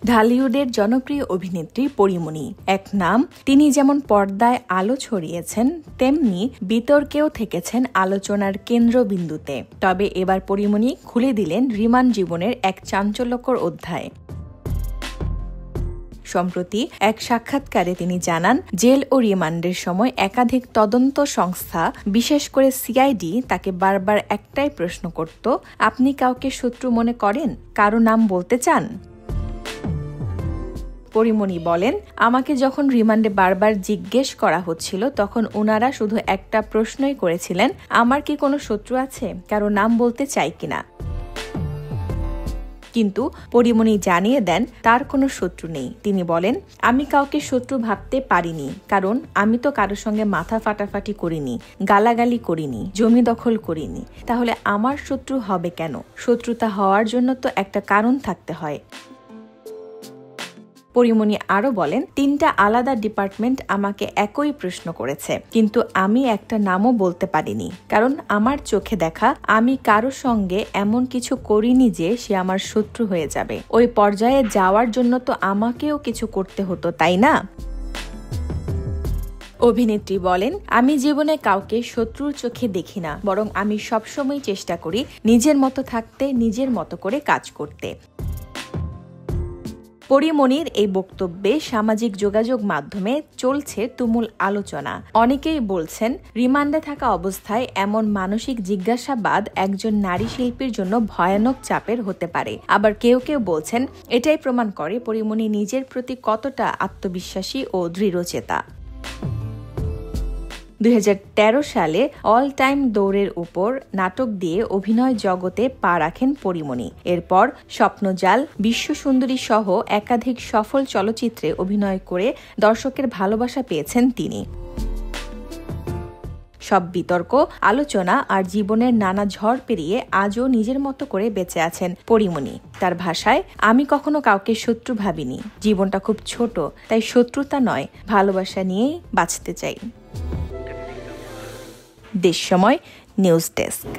ঢালিউডের জনপ্রিয় অভিনেত্রী পরীমণি এক নাম। তিনি যেমন পর্দায় আলো ছড়িয়েছেন, তেমনি বিতর্কেও থেকেছেন আলোচনার কেন্দ্রবিন্দুতে। তবে এবার পরীমণি খুলে দিলেন রিমান্ড জীবনের এক চাঞ্চল্যকর অধ্যায়। সম্প্রতি এক সাক্ষাৎকারে তিনি জানান, জেল ও রিমান্ডের সময় একাধিক তদন্ত সংস্থা, বিশেষ করে সিআইডি, তাকে বারবার একটাই প্রশ্ন করত, আপনি কাউকে শত্রু মনে করেন? কারো নাম বলতে চান? পরীমণি বলেন, আমাকে যখন রিমান্ডে বারবার জিজ্ঞেস করা হচ্ছিল, তখন ওনারা শুধু একটা প্রশ্নই করেছিলেন, আমার কি কোনো শত্রু আছে, কারো নাম বলতে চাই কিনা। কিন্তু পরীমণি জানিয়ে দেন তার কোনো শত্রু নেই। তিনি বলেন, আমি কাউকে শত্রু ভাবতে পারিনি, কারণ আমি তো কারোর সঙ্গে মাথা ফাটাফাটি করিনি, গালাগালি করিনি, জমি দখল করিনি। তাহলে আমার শত্রু হবে কেন? শত্রুতা হওয়ার জন্য তো একটা কারণ থাকতে হয়। পরীমণি আরও বলেন, 3টা আলাদা ডিপার্টমেন্ট আমাকে একই প্রশ্ন করেছে, কিন্তু আমি একটা নামও বলতে পারিনি, কারণ আমার চোখে দেখা আমি কারো সঙ্গে এমন কিছু করিনি যে সে আমার শত্রু হয়ে যাবে। ওই পর্যায়ে যাওয়ার জন্য তো আমাকেও কিছু করতে হতো, তাই না? অভিনেত্রী বলেন, আমি জীবনে কাউকে শত্রুর চোখে দেখি না, বরং আমি সবসময় চেষ্টা করি নিজের মতো থাকতে, নিজের মতো করে কাজ করতে। পরীমণির এই বক্তব্যে সামাজিক যোগাযোগ মাধ্যমে চলছে তুমুল আলোচনা। অনেকেই বলছেন, রিমান্ডে থাকা অবস্থায় এমন মানসিক জিজ্ঞাসাবাদ একজন নারী শিল্পীর জন্য ভয়ানক চাপের হতে পারে। আবার কেউ কেউ বলছেন, এটাই প্রমাণ করে পরীমণি নিজের প্রতি কতটা আত্মবিশ্বাসী ও দৃঢ়চেতা। 2013 সালে অল টাইম দৌড়ের উপর নাটক দিয়ে অভিনয় জগতে পা রাখেন পরীমণি। এরপর স্বপ্নজাল, বিশ্বসুন্দরী সহ একাধিক সফল চলচ্চিত্রে অভিনয় করে দর্শকের ভালোবাসা পেয়েছেন তিনি। সব বিতর্ক, আলোচনা আর জীবনের নানা ঝড় পেরিয়ে আজও নিজের মতো করে বেঁচে আছেন পরীমণি। তার ভাষায়, আমি কখনো কাউকে শত্রু ভাবিনি। জীবনটা খুব ছোট, তাই শত্রুতা নয়, ভালোবাসা নিয়েই বাঁচতে চাই। দেশ সময় নিউজ ডেস্ক।